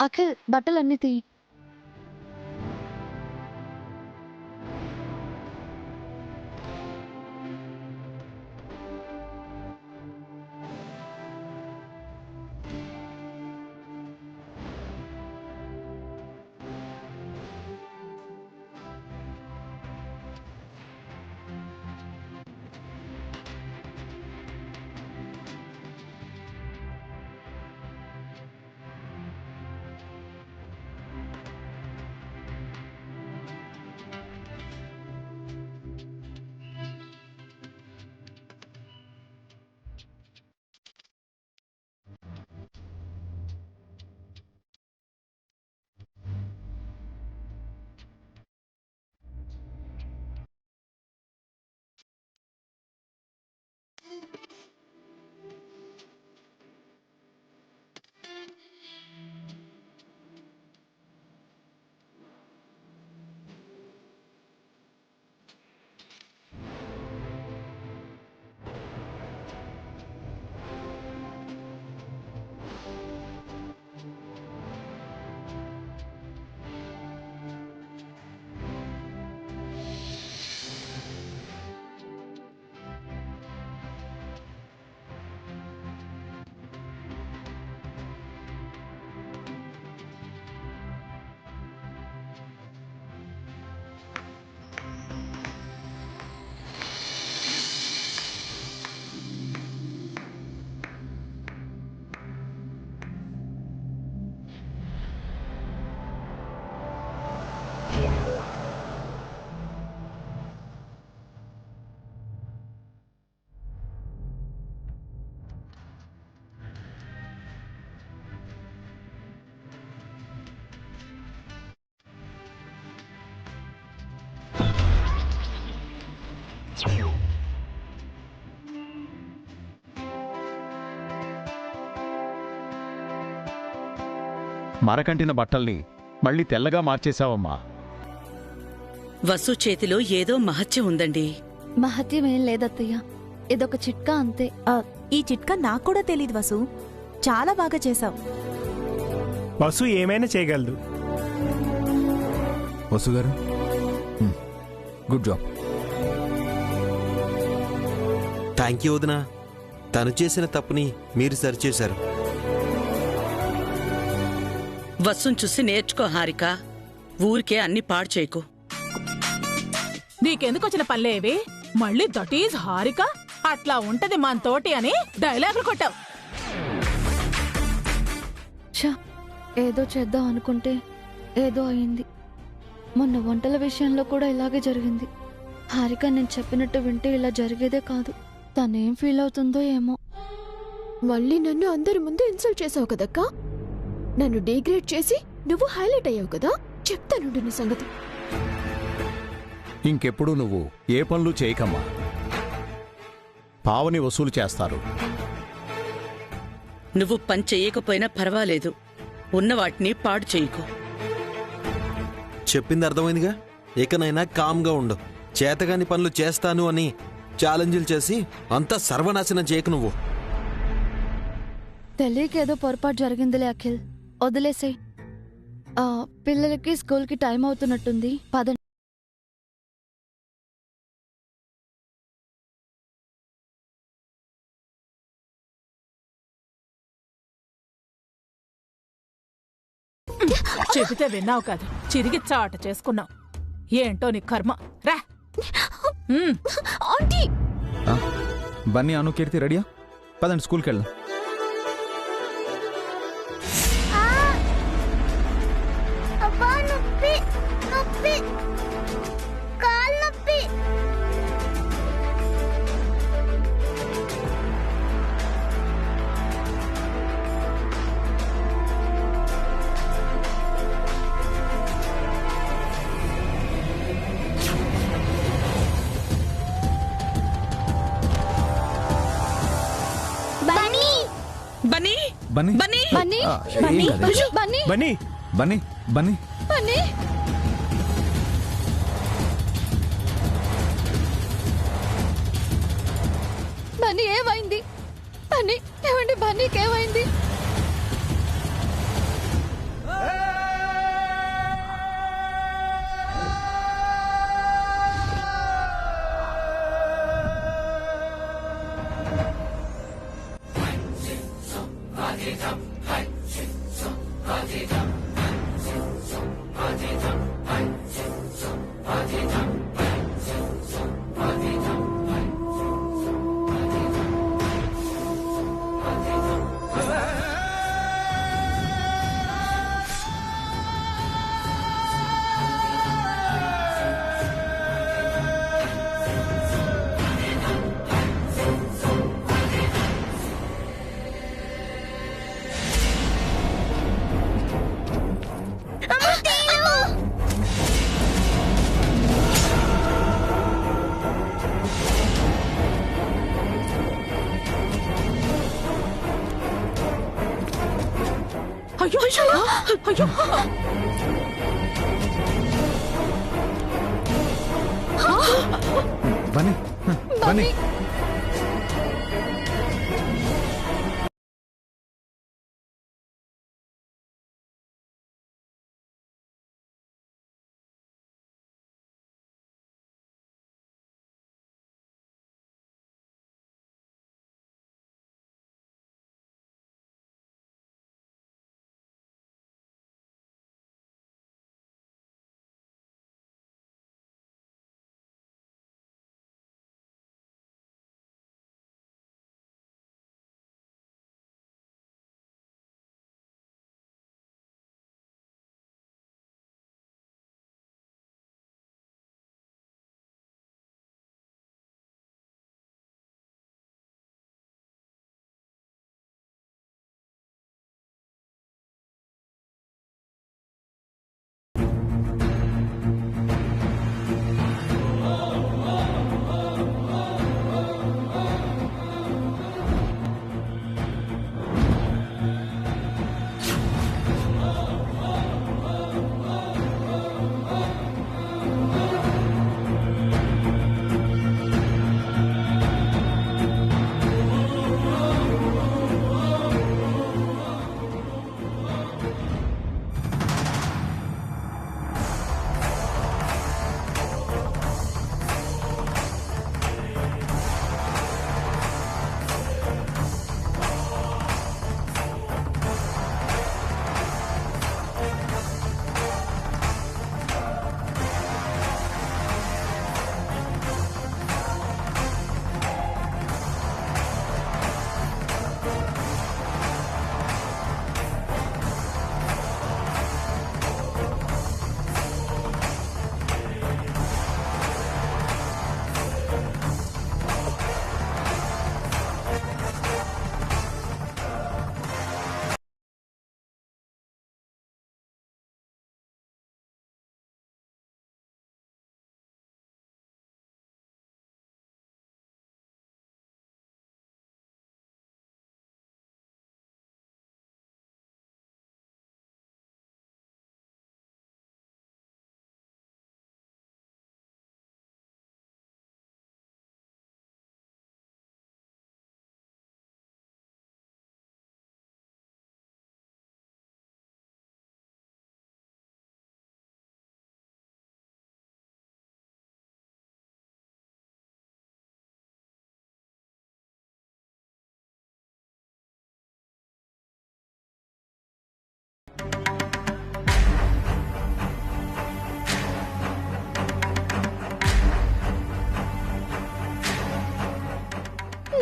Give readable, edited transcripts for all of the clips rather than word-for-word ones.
అఖిల్ బట్టలన్నీ తీ. మరకంటిన బట్టల్ని మళ్ళీ తెల్లగా మార్చేశావమ్మా. వసు చేతిలో ఏదో మహత్యం ఉందండి. మహత్యం ఏం లేదత్తయ్య, ఇదొక చిట్కా అంతే. ఈ చిట్కా నాకు కూడా తెలీదు వసు. చాలా బాగా చేశావు. వసు ఏమైనా చేయగలదు. వసు గారు గుడ్ జాబ్. థ్యాంక్ యూ వదినా. తను చేసిన తప్పుని మీరు సరిచేశారు. వసుని చూసి నేర్చుకో హారిక. ఊరికే అన్ని పాడు చేయకు. నీకెందుకు వచ్చిన పనిలేవి? మళ్ళీ దట్ ఈజ్ హారిక, అట్లా ఉంటది మన తోటి అని డైలాగులు కొట్టావు. ఏదో చేద్దాం అనుకుంటే ఏదో అయింది. మొన్న వంటల విషయంలో కూడా ఇలాగే జరిగింది. హారిక నేను చెప్పినట్టు వింటే ఇలా జరిగేదే కాదు. తనేం ఫీల్ అవుతుందో ఏమో. మళ్ళీ నన్ను అందరి ముందు ఇన్సల్ట్ చేసావు కదక్కా. నన్ను డిగ్రేడ్ చేసి నువ్వు హైలైట్ అయ్యావు కదా. చెప్తానుండు నీ సంగతి. ఇంకెప్పుడు నువ్వు ఏ పనులు చేయకమ్మా. పావని వసూలు చేస్తారు. నువ్వు పని చెయ్యకపోయినా పర్వాలేదు, ఉన్న వాటిని పాడు చేయకు. చెప్పింది అర్థమైందిగా. ఇకనైనా కామ్గా ఉండు. చేతగాని పనులు చేస్తాను అని ఛాలెంజ్లు చేసి అంతా సర్వనాశనం చేయకు నువ్వు. తెలియకేదో పొరపాటు జరిగిందిలే అఖిల్, వదిలేసేయ్. పిల్లలకి స్కూల్కి టైం అవుతున్నట్టుంది, పద. చెబితే విన్నావు కాదు, చిరిగి చాట చేసుకున్నావు. ఏంటో నీ కర్మ. రా. బన్నీ అను కీర్తి రెడీయా? పదండి స్కూల్కి వెళ్దాం. బన్నీ బన్నీ బన్నీ బన్నీ బన్నీ బన్నీ బన్నీ బన్నీ బన్నీ బన్నీ బన్నీ ఏమైంది? బన్నీ ఏమండి? బన్నీకి ఏమైంది? అయ్యో Bunny Bunny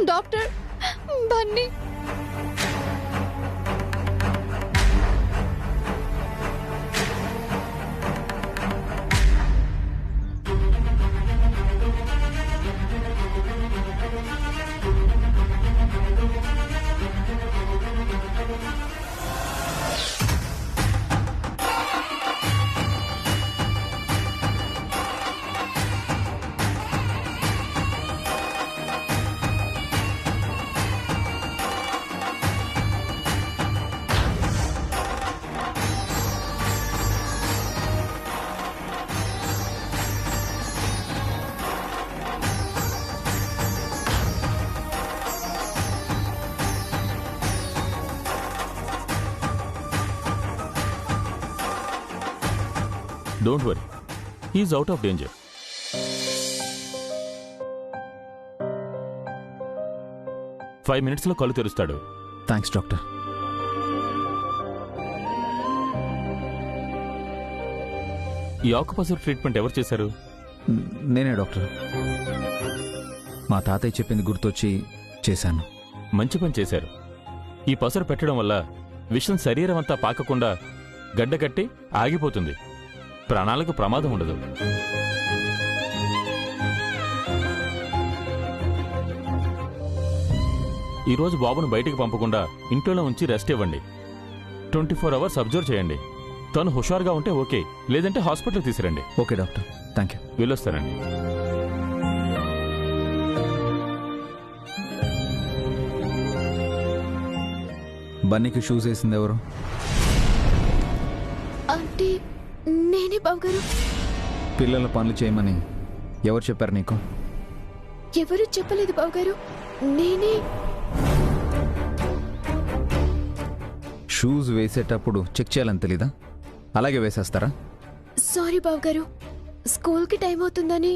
doctor, Bunny don't worry, he's out of danger. Five మినిట్స్లో కళ్ళు తెరుస్తాడు. Thanks doctor. ఈ ఆకుపసరు ట్రీట్మెంట్ ఎవరు చేశారు? నేనే డాక్టర్. మా తాతయ్య చెప్పింది గుర్తొచ్చి చేశాను. మంచి పని చేశారు. ఈ పసరు పెట్టడం వల్ల విషం శరీరం అంతా పాకకుండా గడ్డకట్టి ఆగిపోతుంది. ప్రాణాలకు ప్రమాదం ఉండదు. ఈరోజు బాబును బయటికి పంపకుండా ఇంట్లోనే ఉంచి రెస్ట్ ఇవ్వండి. 24 hours అబ్జర్వ్ చేయండి. తను హుషారుగా ఉంటే ఓకే, లేదంటే హాస్పిటల్కి తీసుకురండి. Okay doctor, thank you. వెళ్ళొస్తానండి. బన్నీకి షూస్ వేసింది ఎవరు? అంటే నేనే బావగారు. పిల్లల పనులు చేయమని ఎవరు చెప్పారు నీకు? ఎవరు చెప్పలేదు బావగారు, నేనే. షూస్ వేసేటప్పుడు చెక్ చేయాలని తెలీదా? అలాగే వేసేస్తారా? సారీ బావగారు, స్కూల్కి టైం అవుతుందని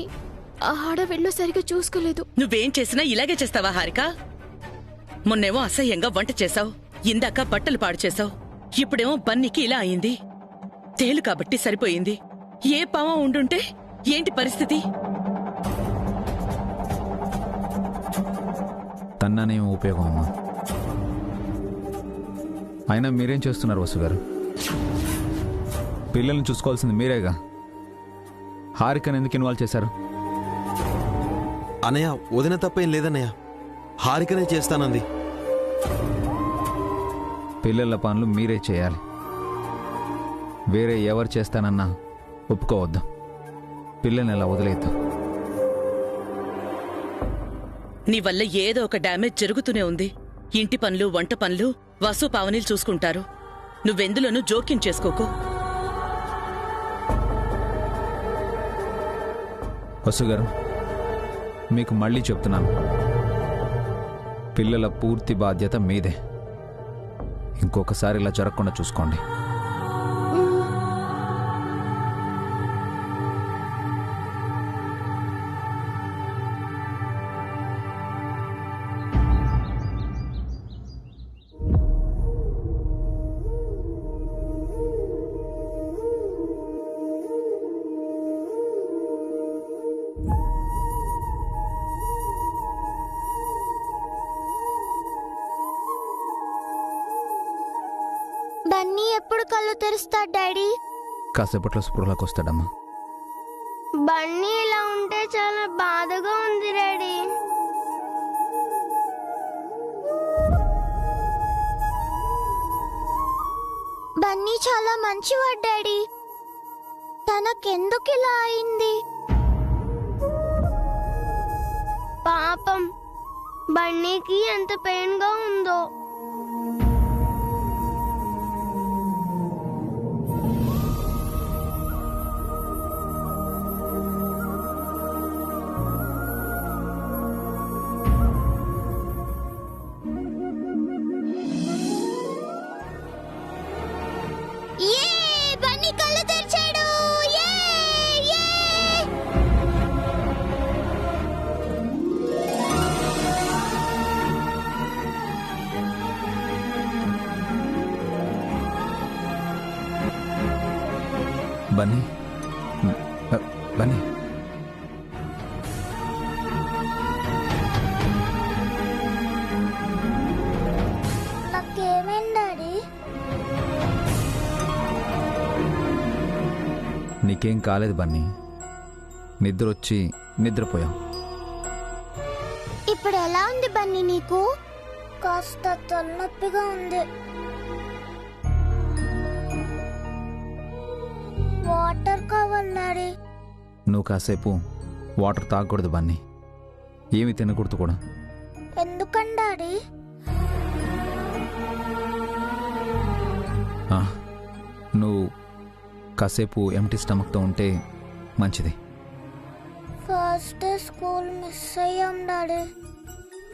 ఆ హడావిడిలో సరిగా చూసుకోలేదు. నువ్వేం చేసినా ఇలాగే చేస్తావా హారిక? మొన్నేమో అసహ్యంగా వంట చేశావు, ఇందాక బట్టలు పాడు చేశావు, ఇప్పుడేమో బన్నీకి ఇలా అయింది. తేలు కాబట్టి సరిపోయింది. ఏ పావం ఉండుంటే ఏంటి పరిస్థితి? తన్నానేం ఉపయోగం అమ్మా. అయినా మీరేం చేస్తున్నారు వసు గారు? పిల్లల్ని చూసుకోవాల్సింది మీరేగా. హారికను ఎందుకు ఇన్వాల్వ్ చేశారు? అనయ్య, వదిన తప్పేం లేదన్నయ్య, హారికనే చేస్తానంది. పిల్లల పనులు మీరే చేయాలి. వేరే ఎవరు చేస్తానన్నా ఒప్పుకోవద్దు. పిల్లల్ని ఎలా వదిలేద్దాం. నీ వల్ల ఏదో ఒక డ్యామేజ్ జరుగుతూనే ఉంది. ఇంటి పనులు, వంట పనులు వసు పావనీలు చూసుకుంటారు. నువ్వెందులోనూ జోక్యం చేసుకోకు. వసు గారు, మీకు మళ్ళీ చెప్తున్నాను, పిల్లల పూర్తి బాధ్యత మీదే. ఇంకొకసారి ఇలా జరగకుండా చూసుకోండి. బన్నీ ఎప్పుడు కళ్ళు తెరుస్తాడు డాడీ? కాసేపట్లో స్పృహలోకి వస్తాడమ్మా. బన్నీ ఇలా ఉంటే చాలా బాధగా ఉంది డాడీ. బన్నీ చాలా మంచివాడు డాడీ. తనకెందుకు ఇలా అయింది? పాపం బన్నీకి ఎంత పెయిన్ గా ఉందో. బన్నీ కళ్ళు తెరిచాడు. బన్నీ, బన్నీ, నాకేమైంది డాడీ? నీకేం కాలేదు బన్నీ. నిద్రొచ్చి నిద్రపోయాం. ఇప్పుడు ఎలా ఉంది బన్నీ నీకు? కాస్త తలనొప్పిగా ఉంది. వాటర్ కావాలి డాడీ. నువ్వు కాసేపు వాటర్ తాగకూడదు బన్నీ. ఏమి తినకూడదు కూడా. ఎందుకని డాడీ? నువ్వు కాసేపు ఎంటీ స్టమక్తో ఉంటే మంచిది. ఫస్ట్ డే స్కూల్ మిస్ అయ్యాం డాడీ.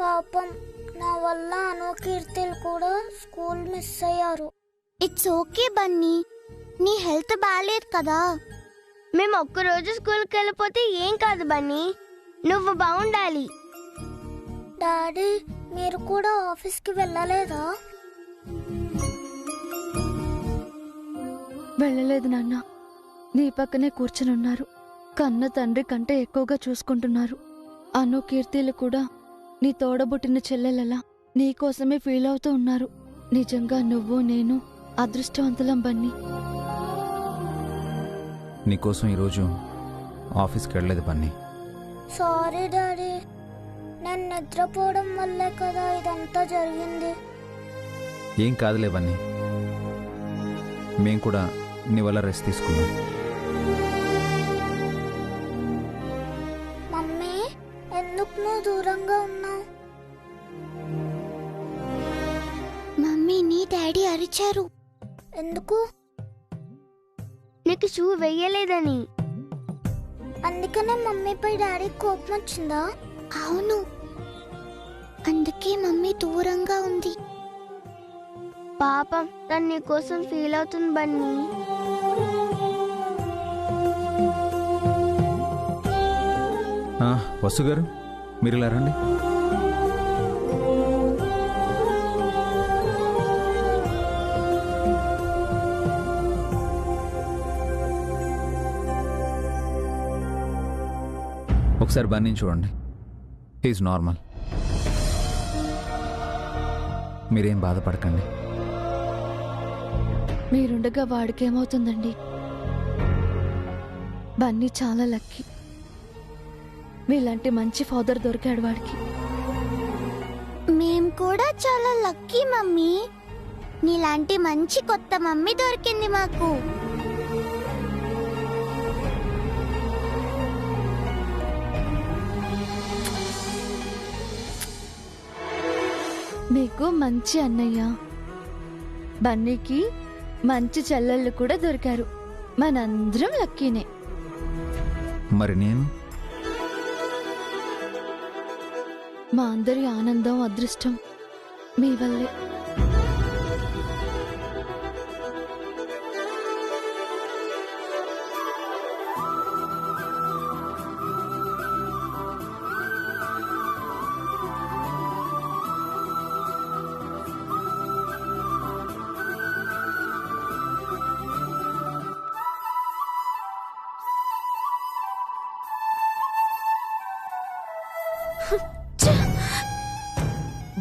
పాపం నా వల్ల అనుకీర్తిలు కూడా స్కూల్ మిస్ అయ్యారు. ఇట్స్ ఓకే బన్నీ, నీ హెల్త్ బాగాలేదు కదా. మేము ఒక్కరోజు స్కూల్కి వెళ్ళిపోతే ఏం కాదు బన్నీ, నువ్వు బాగుండాలి. డాడీ, మీరు కూడా ఆఫీస్కి వెళ్ళలేదా? వెళ్ళలేదు నాన్న. నీ పక్కనే కూర్చునున్నారు. కన్న తండ్రి కంటే ఎక్కువగా చూసుకుంటున్నారు. అను, కీర్తిలు కూడా నీ తోడబుట్టిన చెల్లెలలా నీకోసమే ఫీల్ అవుతూ ఉన్నారు. నిజంగా నువ్వు నేను అదృష్టవంతులం బన్నీ. నీకోసం ఈరోజు ఆఫీస్కి వెళ్ళలేదు బన్నీ. సారీ డాడీ, నేను నిద్రపోవడం వల్లే కదా ఇదంతా జరిగింది. ఏం కాదులే బన్నీ, మేం కూడా నీ వల్ల రెస్ట్ తీసుకున్నాం. మమ్మీ, ఎందుకు నువ్వు దూరంగా ఉన్నావు? మమ్మీ, నీ డాడీ అరిచారు. ఎందుకు? బన్నీకి షూ వెయ్యలేదని. అందుకనే మమ్మీపై డాడీ కోపం వచ్చిందా? అవును, అందుకే మమ్మీ దూరంగా ఉంది. పాపం తను నీ కోసం ఫీల్ అవుతుంది బన్నీ. వసు గారు, మీరు ఇలా రండి. ఒకసారి బన్నీని చూడండి. He's normal. మీరేం బాధపడకండి. మీరుండగా వాడికేమవుతుందండి? బన్నీ చాలా లక్కీ. మీలాంటి మంచి ఫాదర్ దొరికాడు వాడికి. మేం కూడా చాలా లక్కీ మమ్మీ. నీలాంటి మంచి కొత్త మమ్మీ దొరికింది మాకు. మీకు మంచి అన్నయ్య, బన్నీకి మంచి చెల్లెళ్ళు కూడా దొరికారు. మనందరం లక్కీనే. మరి నేను? మా అందరి ఆనందం, అదృష్టం మీ వల్లే.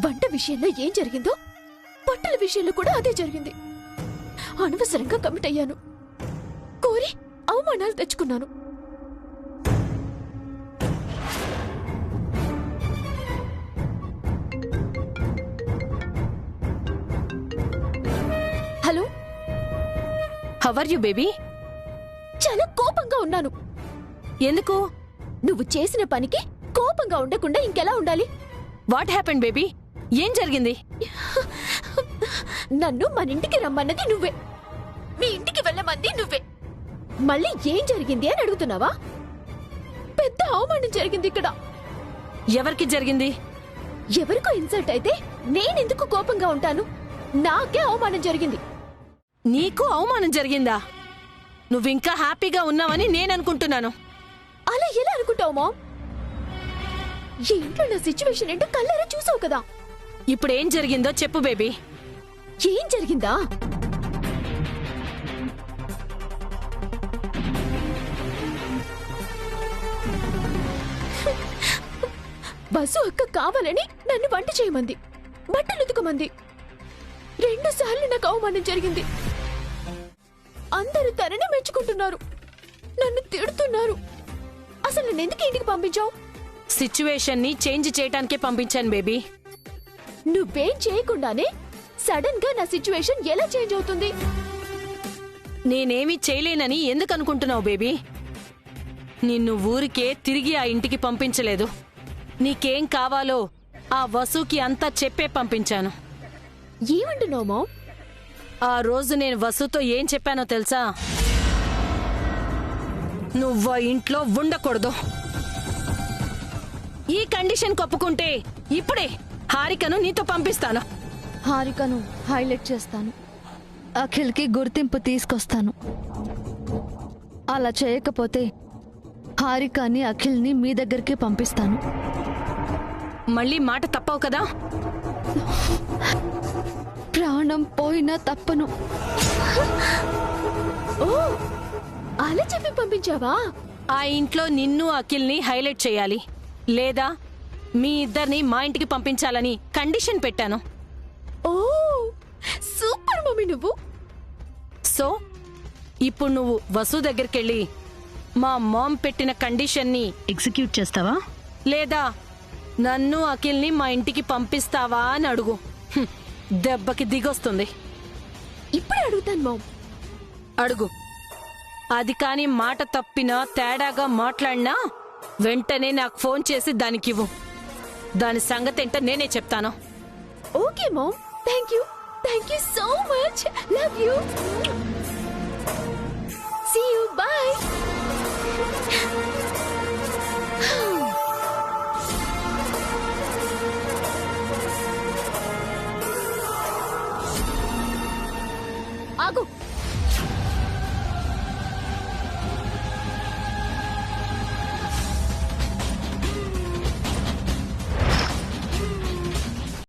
వంట విషయంలో ఏం జరిగిందో బట్టల విషయంలో కూడా అదే జరిగింది. అనవసరంగా కమిట్ అయ్యాను. కోరి అవమానాలు తెచ్చుకున్నాను. Hello, how are you baby? చాలా కోపంగా ఉన్నాను. ఎందుకు? నువ్వు చేసిన పనికి కోపంగా ఉండకుండా ఇంకెలా ఉండాలి? What happened baby? ఏం జరిగింది? నన్ను మన ఇంటికి రమ్మన్నది నువ్వే, మీ ఇంటికి వెళ్ళమంది నువ్వే. మళ్ళీ ఏం జరిగింది అని అడుగుతున్నావా? పెద్ద అవమానం జరిగింది ఇక్కడ. ఎవరికి జరిగింది? ఎవరికో ఇన్సల్ట్ అయితే నేనెందుకు కోపంగా ఉంటాను? నాకే అవమానం జరిగింది. నీకు అవమానం జరిగిందా? నువ్వింకా హ్యాపీగా ఉన్నావని నేననుకుంటున్నాను. అలా ఎలా అనుకుంటావు మామ్? ఈ ఇంట్లో నా సిచ్యువేషన్ ఏంటో కళ్ళారా చూసావు కదా. ఇప్పుడేం జరిగిందో చెప్పు బేబీ. ఏం జరిగిందా? బస్సు అక్క కావాలని నన్ను వంట చేయమంది, బట్టలు ఉతకమంది. 2 సార్లు నాకు అవమానం జరిగింది. అందరూ తనని మెచ్చుకుంటున్నారు, నన్ను తిడుతున్నారు. అసలు నన్ను ఎందుకు ఇంటికి పంపించావు? సిచ్యువేషన్ ని చేంజ్ చేయడానికే పంపించాను బేబీ. నువ్వేం చేయకుండానే సడన్ గా నా సిచ్యువేషన్ ఎలా చేంజ్ అవుతుంది? నేనేమీ చేయలేనని ఎందుకు అనుకుంటున్నావు బేబీ? నిన్ను ఊరికే తిరిగి ఆ ఇంటికి పంపించలేదు. నీకేం కావాలో ఆ వసుకి అంతా చెప్పే పంపించాను. ఏమంటున్నావు మామ్? ఆ రోజు నేను వసుతో ఏం చెప్పానో తెలుసా? నువ్వు ఇంట్లో ఉండకూడదు. ఈ కండిషన్ ఒప్పుకుంటే ఇప్పుడే హారికను నీతో పంపిస్తాను. హారికను హైలైట్ చేస్తాను. అఖిల్కి గుర్తింపు తీసుకొస్తాను. అలా చేయకపోతే హారికని, అఖిల్ని మీ దగ్గరికి పంపిస్తాను. మళ్ళీ మాట తప్పవు కదా? ప్రాణం పోయినా తప్పను. ఓ, అలా చెప్పి పంపించావా? ఆ ఇంట్లో నిన్ను, అఖిల్ని హైలైట్ చేయాలి, లేదా మీ ఇద్దరిని మా ఇంటికి పంపించాలని కండిషన్ పెట్టాను. ఓ, సూపర్ మమ్మీ నువ్వు. సో ఇప్పుడు నువ్వు వసు దగ్గరికెళ్ళి మా మామ్ పెట్టిన కండిషన్ని ఎగ్జిక్యూట్ చేస్తావా, లేదా నన్ను, అఖిల్ని మా ఇంటికి పంపిస్తావా అని అడుగు. దెబ్బకి దిగొస్తుంది. ఇప్పుడే అడుగుతాను మామ్. అడుగు. అది కాని మాట తప్పినా, తేడాగా మాట్లాడినా వెంటనే నాకు ఫోన్ చేసి దానికివ్వు. దాని సంగతి ఏంటో నేనే చెప్తాను. Okay mom, thank you so much. Love you.